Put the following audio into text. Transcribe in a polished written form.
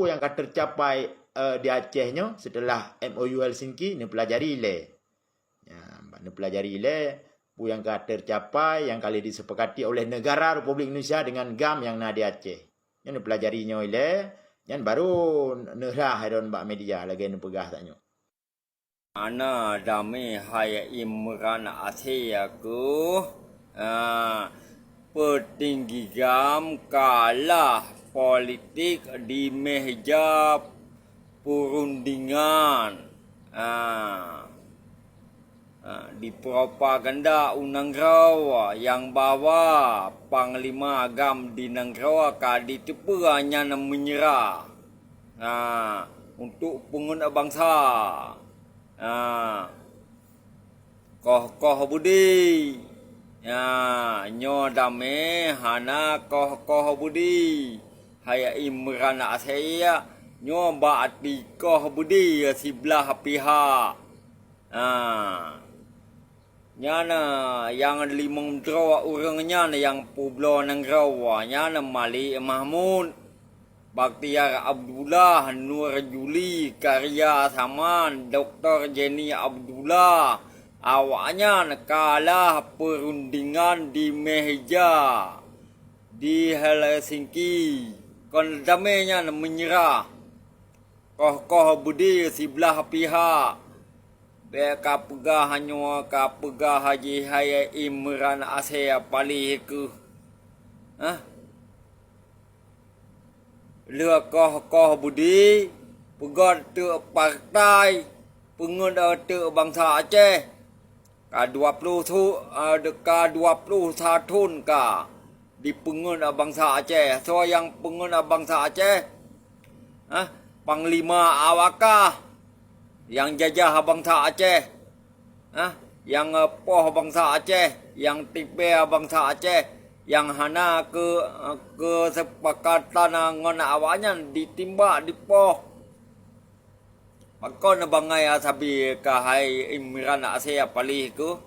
yang akan tercapai di Acehnya setelah MOU Helsinki ni pelajari le. Ya, ni pelajari le yang akan tercapai yang kali disepakati oleh negara Republik Indonesia dengan GAM yang ada di Aceh. Yang ni pelajarinya le, yang baru nerah hadon bak media lagi ni pegah taknya. Ana dami hai Imran Aceh aku petinggi GAM kalah politik di meja perundingan di propaganda Unang Rawa yang bawa Panglima GAM di Nangrawa kadi tipu hanya menyerah untuk pengguna bangsa. Koh budi nyo dame hana koh budi haya Imran Aceh nyo baati koh budi sebelah pihak nyana yang 5 orangnya yang Pulau Nangrawa nyana Malik Mahmud, Bakhtiar Abdullah, Nur Juli, Karya Saman, Dr. Jenny Abdullah. Awaknya kalah perundingan di meja di Helsinki. Kon damainya menyerah. Koh budi sebelah pihak. Beka pegah hanya pegah Haji Haya Imran Aceh palih ke. Lừa koh budi pegot te partai pengguna te bangsa Aceh ka 21 ka di pengguna bangsa Aceh. So yang pengguna bangsa Aceh Panglima Awakah yang jajah bangsa Aceh, yang poh bangsa Aceh, yang tipe bangsa Aceh, yang hana kesepakatan ngon awaknya ditimba di poh. Maka na bangay sabi kahai Imran Aceh palih ko